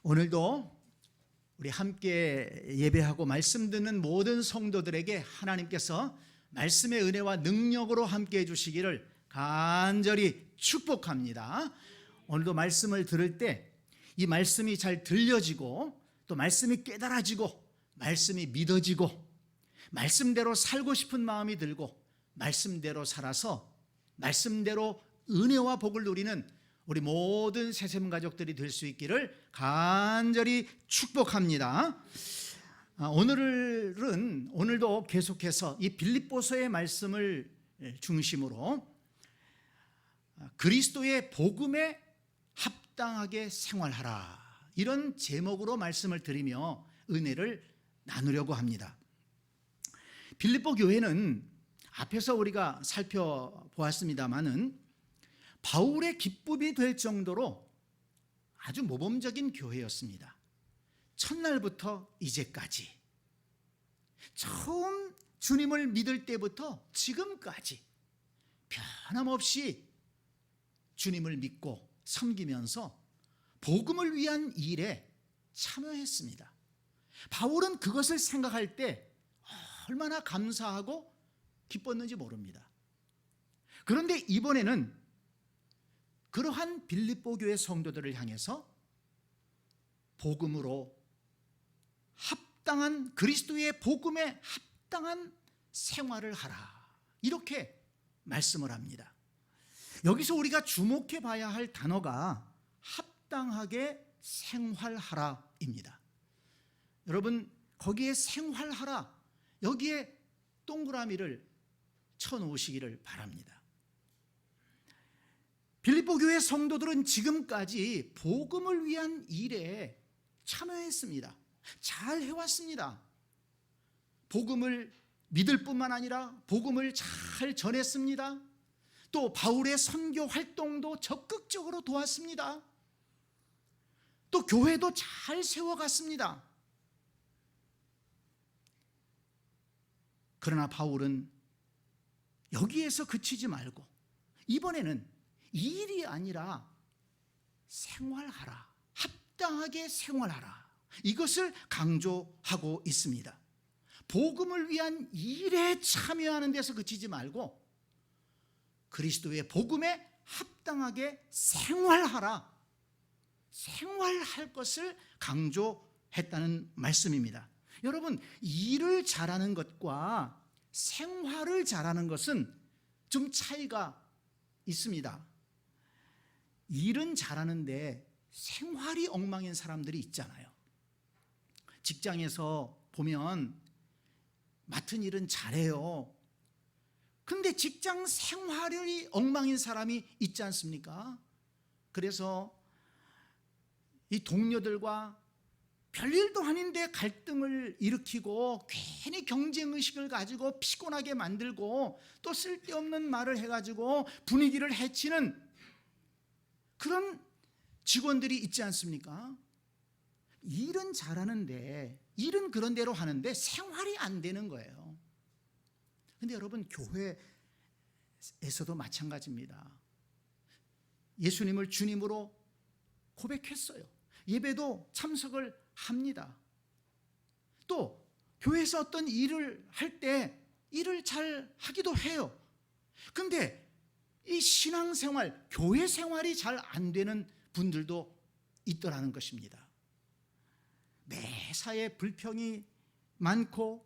오늘도 우리 함께 예배하고 말씀 듣는 모든 성도들에게 하나님께서 말씀의 은혜와 능력으로 함께 해주시기를 간절히 축복합니다. 오늘도 말씀을 들을 때 이 말씀이 잘 들려지고 또 말씀이 깨달아지고 말씀이 믿어지고 말씀대로 살고 싶은 마음이 들고 말씀대로 살아서 말씀대로 은혜와 복을 누리는 우리 모든 새샘 가족들이 될 수 있기를 간절히 축복합니다. 오늘도 계속해서 이 빌립보서의 말씀을 중심으로 그리스도의 복음에 합당하게 생활하라, 이런 제목으로 말씀을 드리며 은혜를 나누려고 합니다. 빌립보 교회는 앞에서 우리가 살펴보았습니다마는 바울의 기쁨이 될 정도로 아주 모범적인 교회였습니다. 첫날부터 이제까지, 처음 주님을 믿을 때부터 지금까지 변함없이 주님을 믿고 섬기면서 복음을 위한 일에 참여했습니다. 바울은 그것을 생각할 때 얼마나 감사하고 기뻤는지 모릅니다. 그런데 이번에는 그러한 빌립보 교회 성도들을 향해서 복음으로 합당한, 그리스도의 복음에 합당한 생활을 하라, 이렇게 말씀을 합니다. 여기서 우리가 주목해 봐야 할 단어가 합당하게 생활하라입니다. 여러분, 거기에 생활하라, 여기에 동그라미를 쳐놓으시기를 바랍니다. 빌립보 교회 성도들은 지금까지 복음을 위한 일에 참여했습니다. 잘 해왔습니다. 복음을 믿을 뿐만 아니라 복음을 잘 전했습니다. 또 바울의 선교 활동도 적극적으로 도왔습니다. 또 교회도 잘 세워갔습니다. 그러나 바울은 여기에서 그치지 말고 이번에는 일이 아니라 생활하라, 합당하게 생활하라, 이것을 강조하고 있습니다. 복음을 위한 일에 참여하는 데서 그치지 말고 그리스도의 복음에 합당하게 생활하라, 생활할 것을 강조했다는 말씀입니다. 여러분, 일을 잘하는 것과 생활을 잘하는 것은 좀 차이가 있습니다. 일은 잘하는데 생활이 엉망인 사람들이 있잖아요. 직장에서 보면 맡은 일은 잘해요. 근데 직장 생활이 엉망인 사람이 있지 않습니까? 그래서 이 동료들과 별일도 아닌데 갈등을 일으키고 괜히 경쟁의식을 가지고 피곤하게 만들고 또 쓸데없는 말을 해가지고 분위기를 해치는 그런 직원들이 있지 않습니까? 일은 잘하는데, 일은 그런 대로 하는데 생활이 안 되는 거예요. 근데 여러분, 교회에서도 마찬가지입니다. 예수님을 주님으로 고백했어요. 예배도 참석을 합니다. 또 교회에서 어떤 일을 할 때 일을 잘 하기도 해요. 근데 이 신앙생활, 교회 생활이 잘 안 되는 분들도 있더라는 것입니다. 매사에 불평이 많고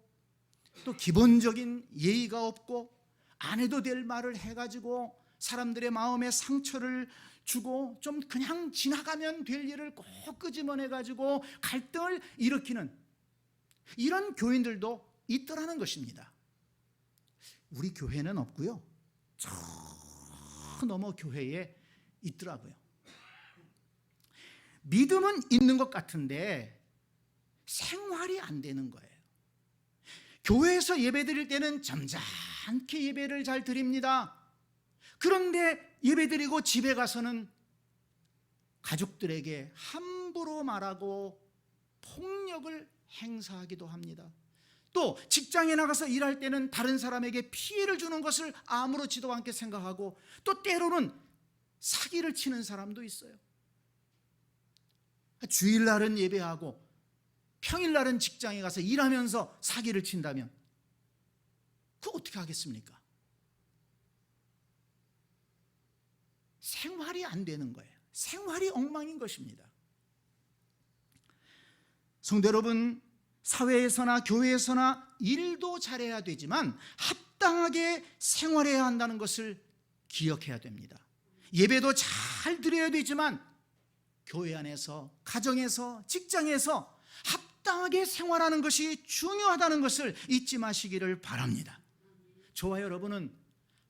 또 기본적인 예의가 없고 안 해도 될 말을 해가지고 사람들의 마음에 상처를 주고 좀 그냥 지나가면 될 일을 꼭 끄집어내가지고 갈등을 일으키는 이런 교인들도 있더라는 것입니다. 우리 교회는 없고요, 저 너머 교회에 있더라고요. 믿음은 있는 것 같은데 생활이 안 되는 거예요. 교회에서 예배 드릴 때는 점잖게 예배를 잘 드립니다. 그런데 예배 드리고 집에 가서는 가족들에게 함부로 말하고 폭력을 행사하기도 합니다. 또 직장에 나가서 일할 때는 다른 사람에게 피해를 주는 것을 아무렇지도 않게 생각하고 또 때로는 사기를 치는 사람도 있어요. 주일날은 예배하고 평일날은 직장에 가서 일하면서 사기를 친다면 그거 어떻게 하겠습니까? 생활이 안 되는 거예요. 생활이 엉망인 것입니다. 성도 여러분, 사회에서나 교회에서나 일도 잘해야 되지만 합당하게 생활해야 한다는 것을 기억해야 됩니다. 예배도 잘 드려야 되지만 교회 안에서, 가정에서, 직장에서 합당하게 생활하는 것이 중요하다는 것을 잊지 마시기를 바랍니다. 저와 여러분은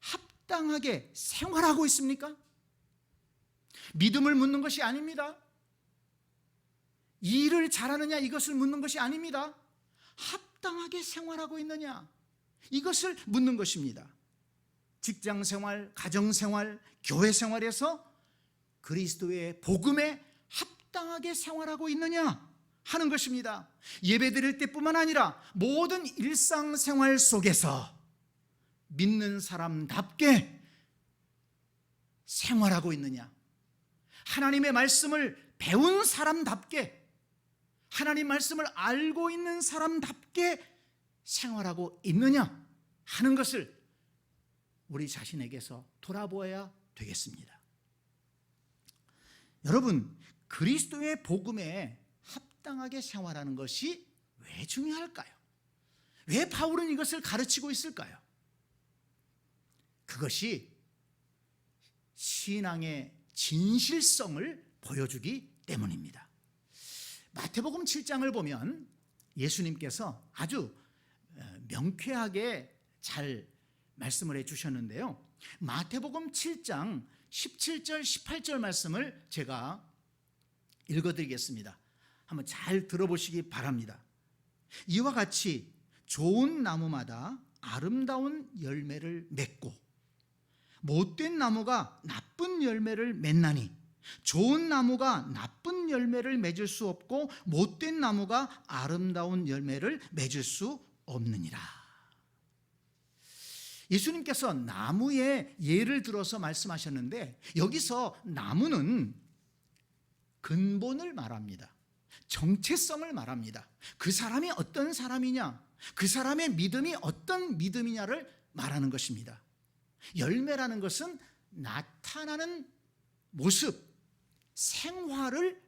합당하게 생활하고 있습니까? 믿음을 묻는 것이 아닙니다. 일을 잘하느냐 이것을 묻는 것이 아닙니다. 합당하게 생활하고 있느냐 이것을 묻는 것입니다. 직장생활, 가정생활, 교회생활에서 그리스도의 복음에 합당하게 생활하고 있느냐 하는 것입니다. 예배드릴 때뿐만 아니라 모든 일상생활 속에서 믿는 사람답게 생활하고 있느냐, 하나님의 말씀을 배운 사람답게, 하나님 말씀을 알고 있는 사람답게 생활하고 있느냐 하는 것을 우리 자신에게서 돌아보아야 되겠습니다. 여러분, 그리스도의 복음에 합당하게 생활하는 것이 왜 중요할까요? 왜 바울은 이것을 가르치고 있을까요? 그것이 신앙의 진실성을 보여주기 때문입니다. 마태복음 7장을 보면 예수님께서 아주 명쾌하게 잘 말씀을 해주셨는데요, 마태복음 7장 17절 18절 말씀을 제가 읽어드리겠습니다. 한번 잘 들어보시기 바랍니다. 이와 같이 좋은 나무마다 아름다운 열매를 맺고 못된 나무가 나쁜 열매를 맺나니 좋은 나무가 나쁜 열매를 맺을 수 없고 못된 나무가 아름다운 열매를 맺을 수 없느니라. 예수님께서 나무의 예를 들어서 말씀하셨는데 여기서 나무는 근본을 말합니다. 정체성을 말합니다. 그 사람이 어떤 사람이냐, 그 사람의 믿음이 어떤 믿음이냐를 말하는 것입니다. 열매라는 것은 나타나는 모습, 생활을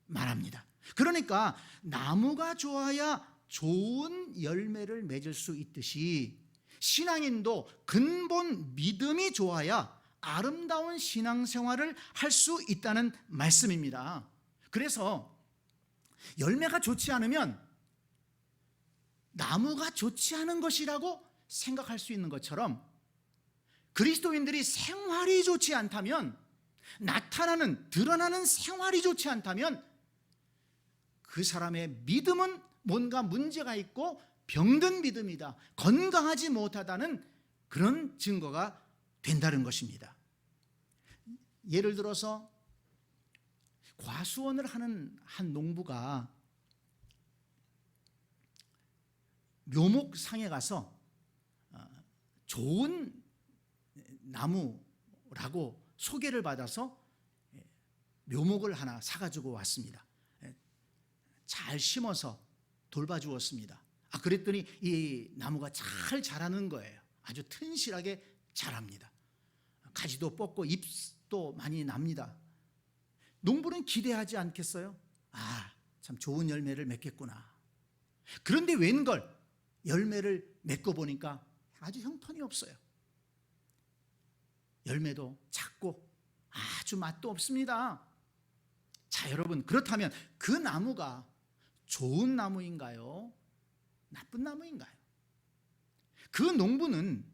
말합니다. 그러니까 나무가 좋아야 좋은 열매를 맺을 수 있듯이 신앙인도 근본 믿음이 좋아야 아름다운 신앙생활을 할 수 있다는 말씀입니다. 그래서 열매가 좋지 않으면 나무가 좋지 않은 것이라고 생각할 수 있는 것처럼 그리스도인들이 생활이 좋지 않다면, 나타나는, 드러나는 생활이 좋지 않다면 그 사람의 믿음은 뭔가 문제가 있고 병든 믿음이다, 건강하지 못하다는 그런 증거가 된다는 것입니다. 예를 들어서 과수원을 하는 한 농부가 묘목상에 가서 좋은 나무라고 소개를 받아서 묘목을 하나 사가지고 왔습니다. 잘 심어서 돌봐주었습니다. 그랬더니 이 나무가 잘 자라는 거예요. 아주 튼실하게 자랍니다. 가지도 뻗고 잎도 많이 납니다. 농부는 기대하지 않겠어요? 참 좋은 열매를 맺겠구나. 그런데 웬걸 열매를 맺고 보니까 아주 형편이 없어요. 열매도 작고 아주 맛도 없습니다. 자, 여러분, 그렇다면 그 나무가 좋은 나무인가요? 나쁜 나무인가요? 그 농부는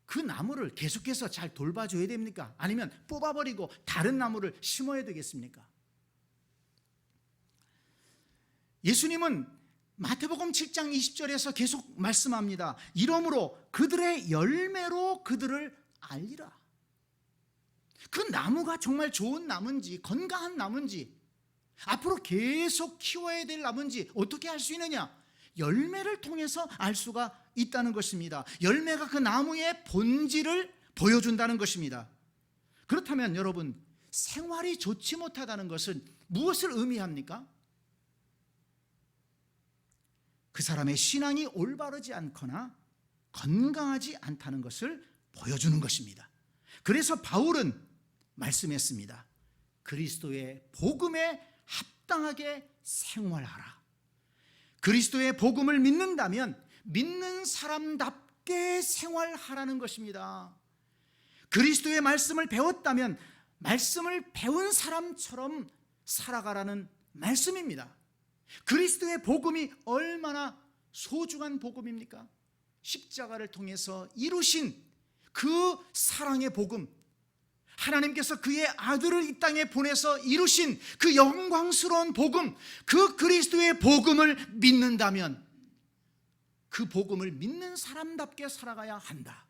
그 나무를 계속해서 잘 돌봐줘야 됩니까? 아니면 뽑아버리고 다른 나무를 심어야 되겠습니까? 예수님은 마태복음 7장 20절에서 계속 말씀합니다. 이러므로 그들의 열매로 그들을 알리라. 그 나무가 정말 좋은 나무인지, 건강한 나무인지, 앞으로 계속 키워야 될 나무인지 어떻게 알 수 있느냐? 열매를 통해서 알 수가 있다는 것입니다. 열매가 그 나무의 본질을 보여준다는 것입니다. 그렇다면 여러분, 생활이 좋지 못하다는 것은 무엇을 의미합니까? 그 사람의 신앙이 올바르지 않거나 건강하지 않다는 것을 보여주는 것입니다. 그래서 바울은 말씀했습니다. 그리스도의 복음에 합당하게 생활하라. 그리스도의 복음을 믿는다면 믿는 사람답게 생활하라는 것입니다. 그리스도의 말씀을 배웠다면 말씀을 배운 사람처럼 살아가라는 말씀입니다. 그리스도의 복음이 얼마나 소중한 복음입니까? 십자가를 통해서 이루신 그 사랑의 복음, 하나님께서 그의 아들을 이 땅에 보내서 이루신 그 영광스러운 복음, 그 그리스도의 복음을 믿는다면 그 복음을 믿는 사람답게 살아가야 한다.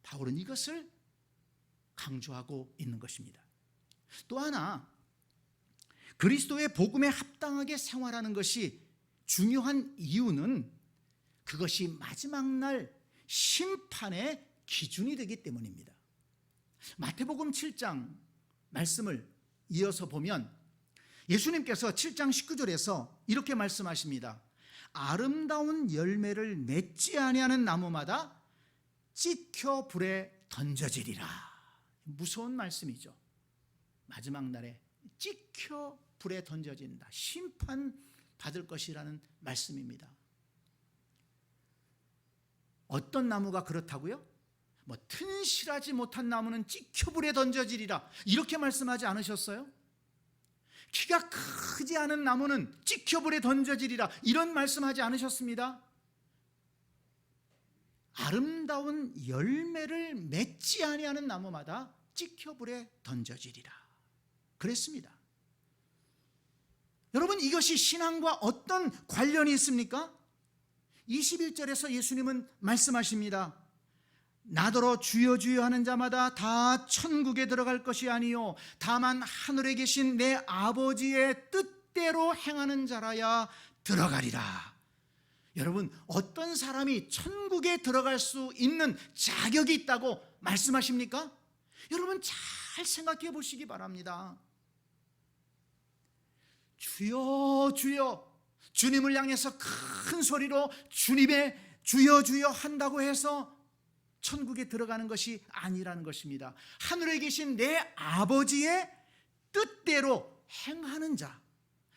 바울은 이것을 강조하고 있는 것입니다. 또 하나, 그리스도의 복음에 합당하게 생활하는 것이 중요한 이유는 그것이 마지막 날 심판의 기준이 되기 때문입니다. 마태복음 7장 말씀을 이어서 보면 예수님께서 7장 19절에서 이렇게 말씀하십니다. 아름다운 열매를 맺지 아니하는 나무마다 찍혀 불에 던져지리라. 무서운 말씀이죠. 마지막 날에 찍혀 불에 던져진다. 심판받을 것이라는 말씀입니다. 어떤 나무가 그렇다고요? 튼실하지 못한 나무는 찍혀 불에 던져지리라, 이렇게 말씀하지 않으셨어요? 키가 크지 않은 나무는 찍혀 불에 던져지리라, 이런 말씀하지 않으셨습니다? 아름다운 열매를 맺지 아니하는 나무마다 찍혀 불에 던져지리라 그랬습니다. 여러분, 이것이 신앙과 어떤 관련이 있습니까? 21절에서 예수님은 말씀하십니다. 나더러 주여 주여 하는 자마다 다 천국에 들어갈 것이 아니요 다만 하늘에 계신 내 아버지의 뜻대로 행하는 자라야 들어가리라. 여러분, 어떤 사람이 천국에 들어갈 수 있는 자격이 있다고 말씀하십니까? 여러분, 잘 생각해 보시기 바랍니다. 주여 주여, 주님을 향해서 큰 소리로 주님의 주여 주여 한다고 해서 천국에 들어가는 것이 아니라는 것입니다. 하늘에 계신 내 아버지의 뜻대로 행하는 자,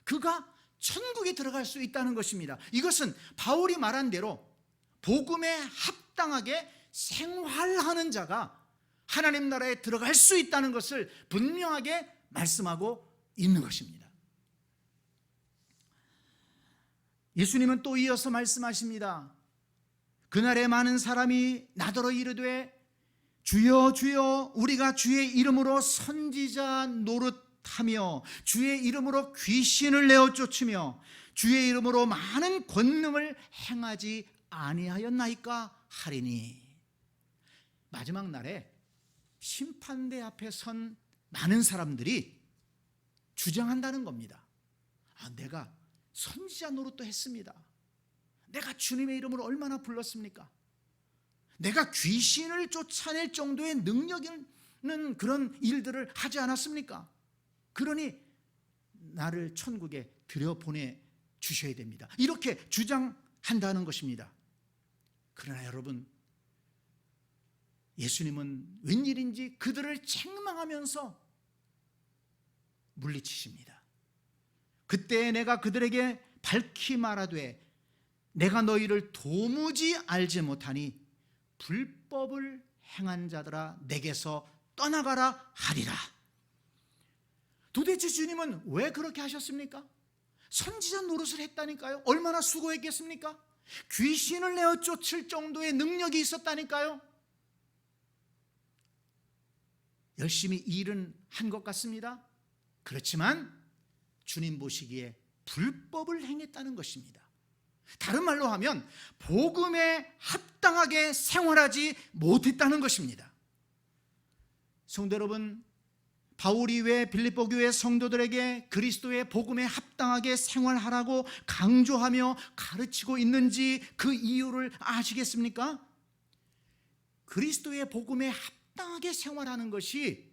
그가 천국에 들어갈 수 있다는 것입니다. 이것은 바울이 말한 대로 복음에 합당하게 생활하는 자가 하나님 나라에 들어갈 수 있다는 것을 분명하게 말씀하고 있는 것입니다. 예수님은 또 이어서 말씀하십니다. 그날에 많은 사람이 나더러 이르되 주여 주여 우리가 주의 이름으로 선지자 노릇하며 주의 이름으로 귀신을 내어 쫓으며 주의 이름으로 많은 권능을 행하지 아니하였나이까 하리니. 마지막 날에 심판대 앞에 선 많은 사람들이 주장한다는 겁니다. 내가 선지자 노릇도 했습니다. 내가 주님의 이름으로 얼마나 불렀습니까? 내가 귀신을 쫓아낼 정도의 능력 있는 그런 일들을 하지 않았습니까? 그러니 나를 천국에 들여보내 주셔야 됩니다. 이렇게 주장한다는 것입니다. 그러나 여러분, 예수님은 웬일인지 그들을 책망하면서 물리치십니다. 그때 내가 그들에게 밝히 말하되 내가 너희를 도무지 알지 못하니 불법을 행한 자들아 내게서 떠나가라 하리라. 도대체 주님은 왜 그렇게 하셨습니까? 선지자 노릇을 했다니까요. 얼마나 수고했겠습니까? 귀신을 내어 쫓을 정도의 능력이 있었다니까요. 열심히 일은 한 것 같습니다. 그렇지만 주님 보시기에 불법을 행했다는 것입니다. 다른 말로 하면 복음에 합당하게 생활하지 못했다는 것입니다. 성도 여러분, 바울이 왜 빌립보 교회 성도들에게 그리스도의 복음에 합당하게 생활하라고 강조하며 가르치고 있는지 그 이유를 아시겠습니까? 그리스도의 복음에 합당하게 생활하는 것이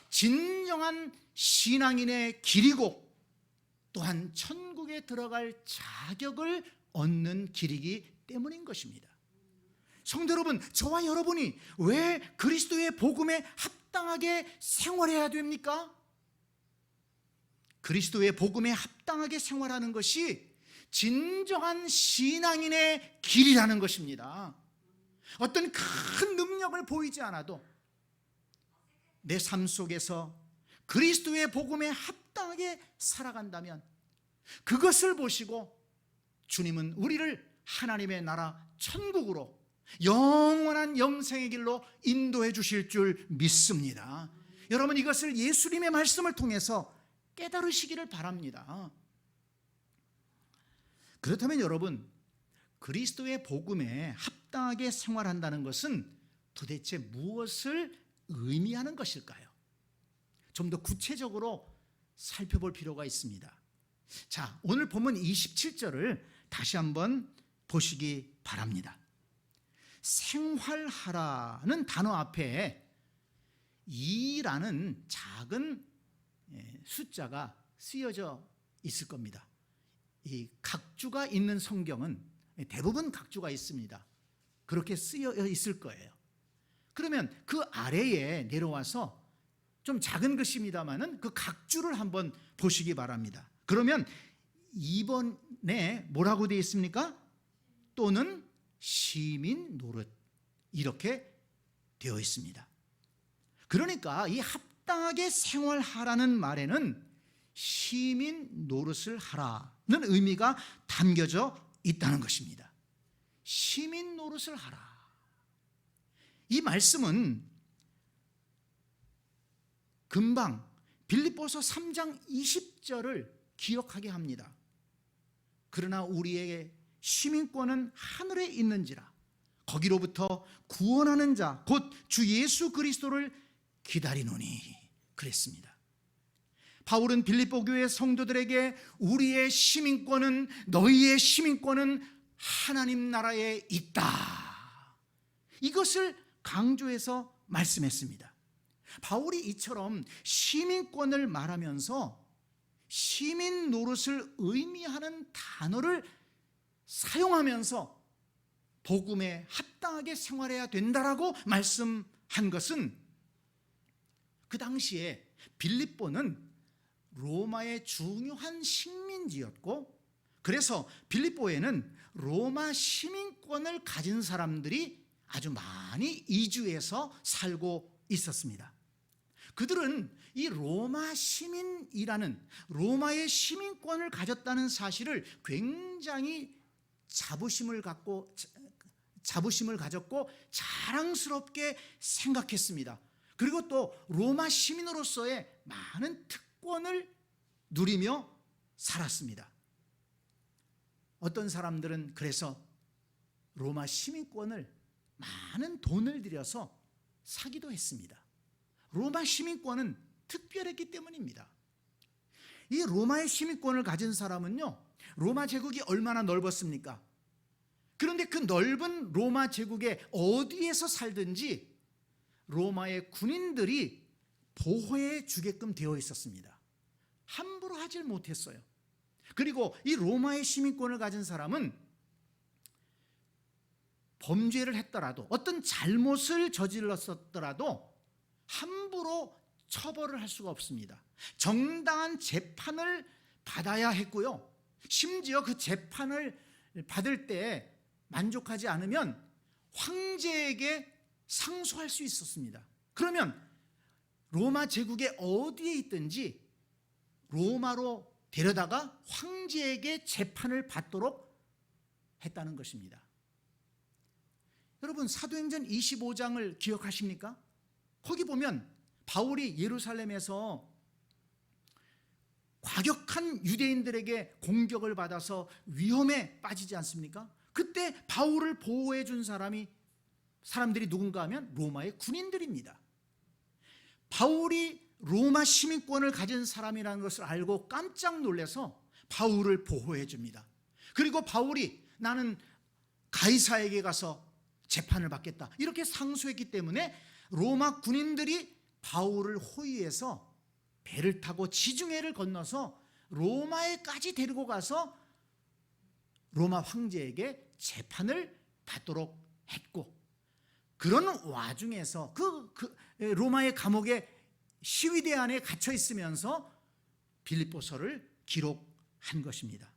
진정한 신앙인의 길이고 또한 천국에 들어갈 자격을 얻는 길이기 때문인 것입니다. 성도 여러분, 저와 여러분이 왜 그리스도의 복음에 합당하게 생활해야 됩니까? 그리스도의 복음에 합당하게 생활하는 것이 진정한 신앙인의 길이라는 것입니다. 어떤 큰 능력을 보이지 않아도 내 삶 속에서 그리스도의 복음에 합당하게 살아간다면 그것을 보시고 주님은 우리를 하나님의 나라 천국으로 영원한 영생의 길로 인도해 주실 줄 믿습니다. 여러분, 이것을 예수님의 말씀을 통해서 깨달으시기를 바랍니다. 그렇다면 여러분, 그리스도의 복음에 합당하게 생활한다는 것은 도대체 무엇을 의미하는 것일까요? 좀 더 구체적으로 살펴볼 필요가 있습니다. 자, 오늘 본문 27절을 다시 한번 보시기 바랍니다. 생활하라는 단어 앞에 2라는 작은 숫자가 쓰여져 있을 겁니다. 이 각주가 있는 성경은 대부분 각주가 있습니다. 그렇게 쓰여 있을 거예요. 그러면 그 아래에 내려와서 좀 작은 글씨입니다만은 그 각주를 한번 보시기 바랍니다. 그러면 2번에 뭐라고 되어 있습니까? 또는 시민 노릇, 이렇게 되어 있습니다. 그러니까 이 합당하게 생활하라는 말에는 시민 노릇을 하라는 의미가 담겨져 있다는 것입니다. 시민 노릇을 하라. 이 말씀은 금방 빌립보서 3장 20절을 기억하게 합니다. 그러나 우리에게 시민권은 하늘에 있는지라 거기로부터 구원하는 자 곧 주 예수 그리스도를 기다리노니 그랬습니다. 바울은 빌립보 교회 성도들에게 우리의 시민권은, 너희의 시민권은 하나님 나라에 있다, 이것을 강조해서 말씀했습니다. 바울이 이처럼 시민권을 말하면서 시민 노릇을 의미하는 단어를 사용하면서 복음에 합당하게 생활해야 된다라고 말씀한 것은 그 당시에 빌립보는 로마의 중요한 식민지였고, 그래서 빌립보에는 로마 시민권을 가진 사람들이 아주 많이 이주해서 살고 있었습니다. 그들은 이 로마 시민이라는 로마의 시민권을 가졌다는 사실을 굉장히 자부심을 가졌고 자랑스럽게 생각했습니다. 그리고 또 로마 시민으로서의 많은 특권을 누리며 살았습니다. 어떤 사람들은 그래서 로마 시민권을 많은 돈을 들여서 사기도 했습니다. 로마 시민권은 특별했기 때문입니다. 이 로마의 시민권을 가진 사람은요, 로마 제국이 얼마나 넓었습니까? 그런데 그 넓은 로마 제국에 어디에서 살든지 로마의 군인들이 보호해 주게끔 되어 있었습니다. 함부로 하질 못했어요. 그리고 이 로마의 시민권을 가진 사람은 범죄를 했더라도, 어떤 잘못을 저질렀었더라도 함부로 처벌을 할 수가 없습니다. 정당한 재판을 받아야 했고요, 심지어 그 재판을 받을 때 만족하지 않으면 황제에게 상소할 수 있었습니다. 그러면 로마 제국에 어디에 있든지 로마로 데려다가 황제에게 재판을 받도록 했다는 것입니다. 여러분, 사도행전 25장을 기억하십니까? 거기 보면 바울이 예루살렘에서 과격한 유대인들에게 공격을 받아서 위험에 빠지지 않습니까? 그때 바울을 보호해 준 사람들이 누군가 하면 로마의 군인들입니다. 바울이 로마 시민권을 가진 사람이라는 것을 알고 깜짝 놀라서 바울을 보호해 줍니다. 그리고 바울이 나는 가이사에게 가서 재판을 받겠다, 이렇게 상소했기 때문에 로마 군인들이 바울을 호위해서 배를 타고 지중해를 건너서 로마에까지 데리고 가서 로마 황제에게 재판을 받도록 했고, 그런 와중에서 로마의 감옥에 시위대 안에 갇혀 있으면서 빌립보서를 기록한 것입니다.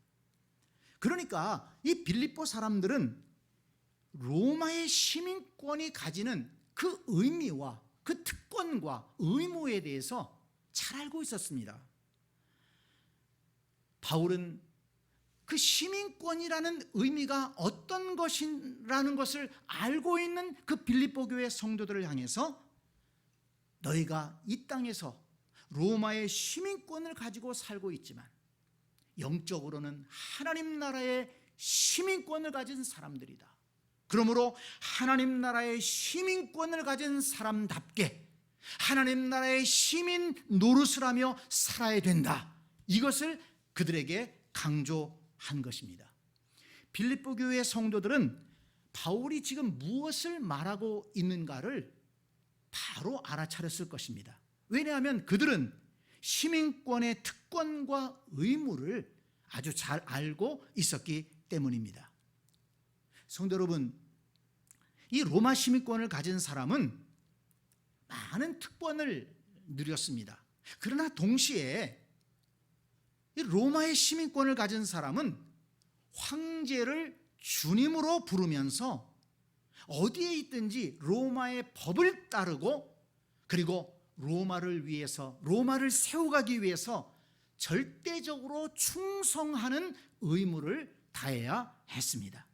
그러니까 이 빌립보 사람들은 로마의 시민권이 가지는 그 의미와 그 특권과 의무에 대해서 잘 알고 있었습니다. 바울은 그 시민권이라는 의미가 어떤 것이라는 것을 알고 있는 그 빌립보 교회 성도들을 향해서 너희가 이 땅에서 로마의 시민권을 가지고 살고 있지만 영적으로는 하나님 나라의 시민권을 가진 사람들이다. 그러므로 하나님 나라의 시민권을 가진 사람답게 하나님 나라의 시민 노릇을 하며 살아야 된다. 이것을 그들에게 강조한 것입니다. 빌립보 교회의 성도들은 바울이 지금 무엇을 말하고 있는가를 바로 알아차렸을 것입니다. 왜냐하면 그들은 시민권의 특권과 의무를 아주 잘 알고 있었기 때문입니다. 성도 여러분, 이 로마 시민권을 가진 사람은 많은 특권을 누렸습니다. 그러나 동시에 이 로마의 시민권을 가진 사람은 황제를 주님으로 부르면서 어디에 있든지 로마의 법을 따르고, 그리고 로마를 위해서, 로마를 세워가기 위해서 절대적으로 충성하는 의무를 다해야 했습니다.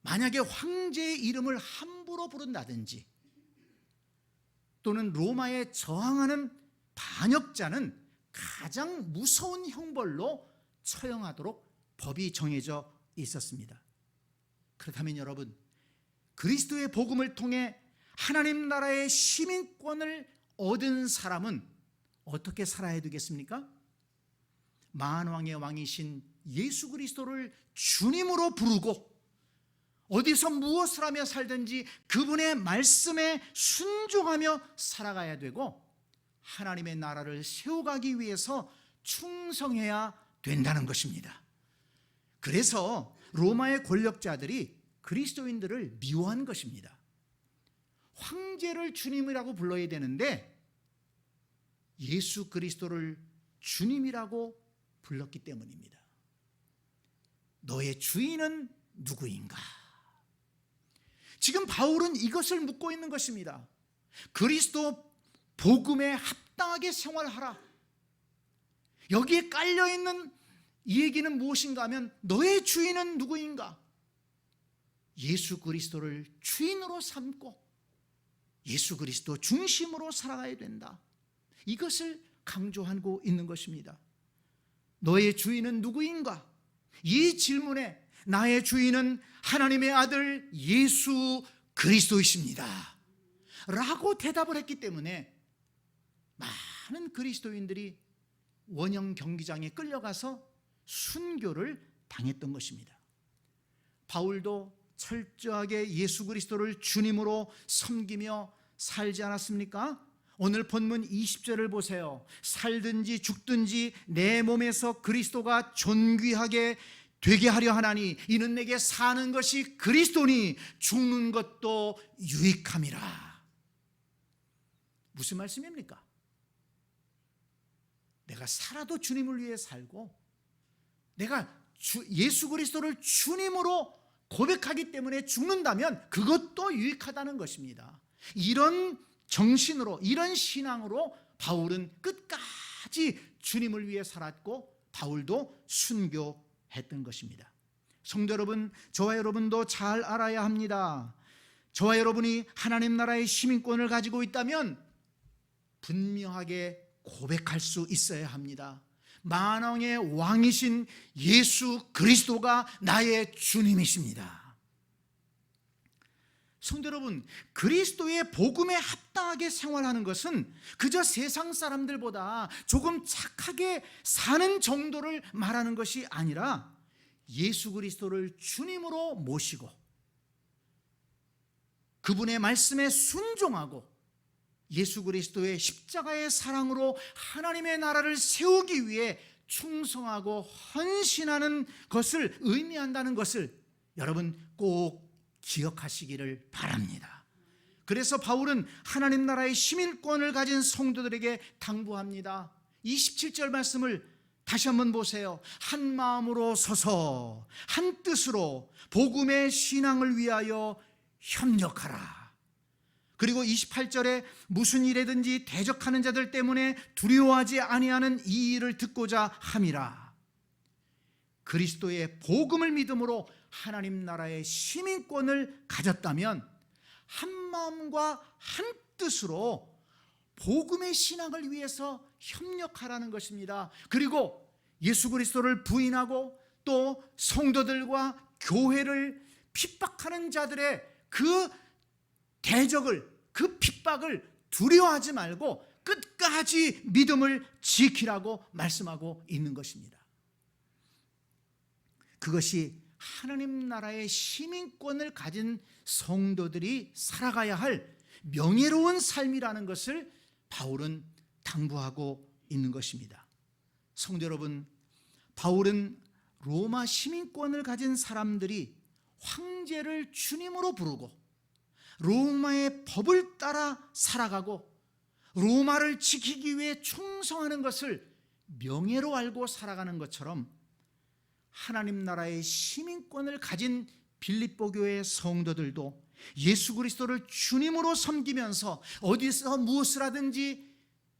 만약에 황제의 이름을 함부로 부른다든지 또는 로마에 저항하는 반역자는 가장 무서운 형벌로 처형하도록 법이 정해져 있었습니다. 그렇다면 여러분, 그리스도의 복음을 통해 하나님 나라의 시민권을 얻은 사람은 어떻게 살아야 되겠습니까? 만왕의 왕이신 예수 그리스도를 주님으로 부르고 어디서 무엇을 하며 살든지 그분의 말씀에 순종하며 살아가야 되고, 하나님의 나라를 세워가기 위해서 충성해야 된다는 것입니다. 그래서 로마의 권력자들이 그리스도인들을 미워한 것입니다. 황제를 주님이라고 불러야 되는데 예수 그리스도를 주님이라고 불렀기 때문입니다. 너의 주인은 누구인가? 지금 바울은 이것을 묻고 있는 것입니다. 그리스도 복음에 합당하게 생활하라. 여기에 깔려있는 이 얘기는 무엇인가 하면 너의 주인은 누구인가? 예수 그리스도를 주인으로 삼고 예수 그리스도 중심으로 살아가야 된다. 이것을 강조하고 있는 것입니다. 너의 주인은 누구인가? 이 질문에 나의 주인은 하나님의 아들 예수 그리스도이십니다 라고 대답을 했기 때문에 많은 그리스도인들이 원형 경기장에 끌려가서 순교를 당했던 것입니다. 바울도 철저하게 예수 그리스도를 주님으로 섬기며 살지 않았습니까? 오늘 본문 20절을 보세요. 살든지 죽든지 내 몸에서 그리스도가 존귀하게 되게 하려 하나니 이는 내게 사는 것이 그리스도니 죽는 것도 유익함이라. 무슨 말씀입니까? 내가 살아도 주님을 위해 살고 내가 예수 그리스도를 주님으로 고백하기 때문에 죽는다면 그것도 유익하다는 것입니다. 이런 정신으로, 이런 신앙으로 바울은 끝까지 주님을 위해 살았고 바울도 순교했던 것입니다. 성도 여러분, 저와 여러분도 잘 알아야 합니다. 저와 여러분이 하나님 나라의 시민권을 가지고 있다면 분명하게 고백할 수 있어야 합니다. 만왕의 왕이신 예수 그리스도가 나의 주님이십니다. 성도 여러분, 그리스도의 복음에 합당하게 생활하는 것은 그저 세상 사람들보다 조금 착하게 사는 정도를 말하는 것이 아니라 예수 그리스도를 주님으로 모시고 그분의 말씀에 순종하고 예수 그리스도의 십자가의 사랑으로 하나님의 나라를 세우기 위해 충성하고 헌신하는 것을 의미한다는 것을 여러분 꼭 기억하시기를 바랍니다. 그래서 바울은 하나님 나라의 시민권을 가진 성도들에게 당부합니다. 27절 말씀을 다시 한번 보세요. 한 마음으로 서서 한 뜻으로 복음의 신앙을 위하여 협력하라. 그리고 28절에 무슨 일에든지 대적하는 자들 때문에 두려워하지 아니하는 이 일을 듣고자 함이라. 그리스도의 복음을 믿음으로 하나님 나라의 시민권을 가졌다면 한 마음과 한 뜻으로 복음의 신앙을 위해서 협력하라는 것입니다. 그리고 예수 그리스도를 부인하고 또 성도들과 교회를 핍박하는 자들의 그 대적을, 그 핍박을 두려워하지 말고 끝까지 믿음을 지키라고 말씀하고 있는 것입니다. 그것이 하나님 나라의 시민권을 가진 성도들이 살아가야 할 명예로운 삶이라는 것을 바울은 당부하고 있는 것입니다. 성도 여러분, 바울은 로마 시민권을 가진 사람들이 황제를 주님으로 부르고 로마의 법을 따라 살아가고 로마를 지키기 위해 충성하는 것을 명예로 알고 살아가는 것처럼 하나님 나라의 시민권을 가진 빌립보 교회의 성도들도 예수 그리스도를 주님으로 섬기면서 어디서 무엇을 하든지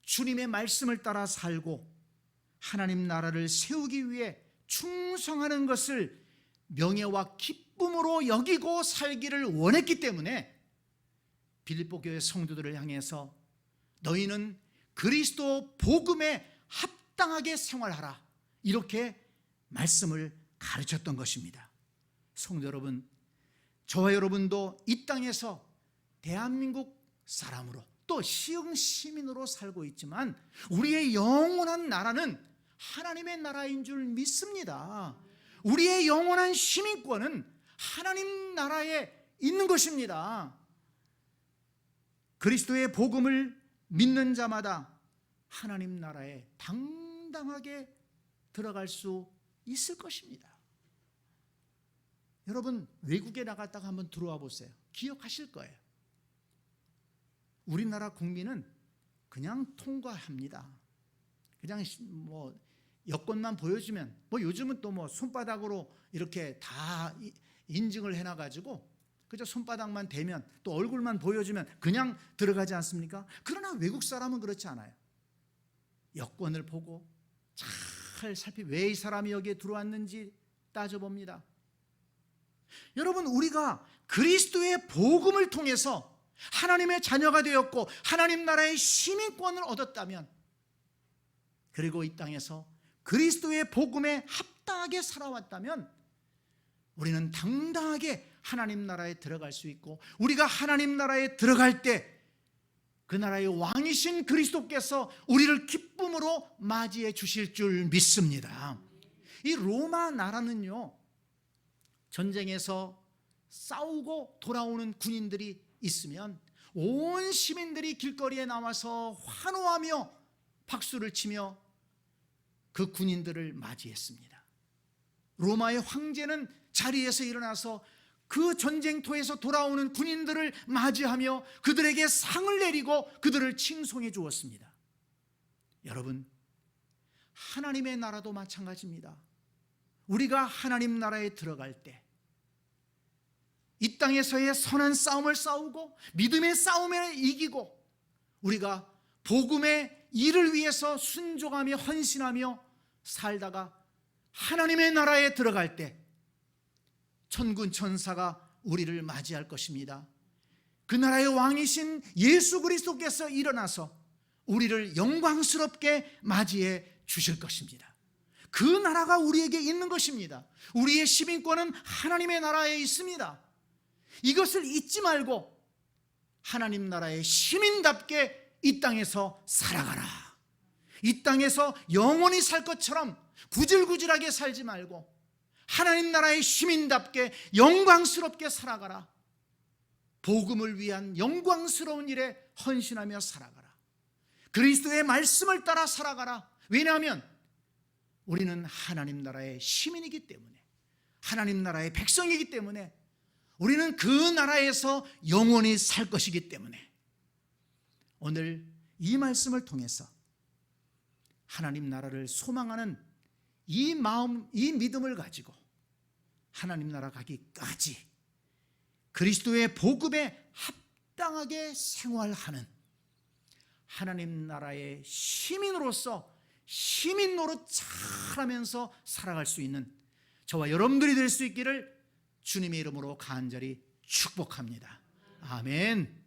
주님의 말씀을 따라 살고 하나님 나라를 세우기 위해 충성하는 것을 명예와 기쁨으로 여기고 살기를 원했기 때문에 빌립보 교회 성도들을 향해서 너희는 그리스도 복음에 합당하게 생활하라, 이렇게 말씀을 가르쳤던 것입니다. 성도 여러분, 저와 여러분도 이 땅에서 대한민국 사람으로 또 시흥 시민으로 살고 있지만 우리의 영원한 나라는 하나님의 나라인 줄 믿습니다. 우리의 영원한 시민권은 하나님 나라에 있는 것입니다. 그리스도의 복음을 믿는 자마다 하나님 나라에 당당하게 들어갈 수 있을 것입니다. 여러분, 외국에 나갔다가 한번 들어와 보세요. 기억하실 거예요. 우리나라 국민은 그냥 통과합니다. 그냥 뭐 여권만 보여주면, 뭐 요즘은 또 뭐 손바닥으로 이렇게 다 인증을 해놔가지고 그저 손바닥만 대면 또 얼굴만 보여주면 그냥 들어가지 않습니까? 그러나 외국 사람은 그렇지 않아요. 여권을 보고 잘 왜 이 사람이 여기에 들어왔는지 따져봅니다. 여러분, 우리가 그리스도의 복음을 통해서 하나님의 자녀가 되었고 하나님 나라의 시민권을 얻었다면, 그리고 이 땅에서 그리스도의 복음에 합당하게 살아왔다면 우리는 당당하게 하나님 나라에 들어갈 수 있고, 우리가 하나님 나라에 들어갈 때 그 나라의 왕이신 그리스도께서 우리를 기쁨으로 맞이해 주실 줄 믿습니다. 이 로마 나라는요, 전쟁에서 싸우고 돌아오는 군인들이 있으면 온 시민들이 길거리에 나와서 환호하며 박수를 치며 그 군인들을 맞이했습니다. 로마의 황제는 자리에서 일어나서 그 전쟁터에서 돌아오는 군인들을 맞이하며 그들에게 상을 내리고 그들을 칭송해 주었습니다. 여러분, 하나님의 나라도 마찬가지입니다. 우리가 하나님 나라에 들어갈 때 이 땅에서의 선한 싸움을 싸우고 믿음의 싸움에 이기고 우리가 복음의 일을 위해서 순종하며 헌신하며 살다가 하나님의 나라에 들어갈 때 천군 천사가 우리를 맞이할 것입니다. 그 나라의 왕이신 예수 그리스도께서 일어나서 우리를 영광스럽게 맞이해 주실 것입니다. 그 나라가 우리에게 있는 것입니다. 우리의 시민권은 하나님의 나라에 있습니다. 이것을 잊지 말고 하나님 나라의 시민답게 이 땅에서 살아가라. 이 땅에서 영원히 살 것처럼 구질구질하게 살지 말고 하나님 나라의 시민답게 영광스럽게 살아가라. 복음을 위한 영광스러운 일에 헌신하며 살아가라. 그리스도의 말씀을 따라 살아가라. 왜냐하면 우리는 하나님 나라의 시민이기 때문에, 하나님 나라의 백성이기 때문에, 우리는 그 나라에서 영원히 살 것이기 때문에 오늘 이 말씀을 통해서 하나님 나라를 소망하는 이 마음, 이 믿음을 가지고 하나님 나라 가기까지 그리스도의 복음에 합당하게 생활하는 하나님 나라의 시민으로서 시민 노릇 잘하면서 살아갈 수 있는 저와 여러분들이 될 수 있기를 주님의 이름으로 간절히 축복합니다. 아멘.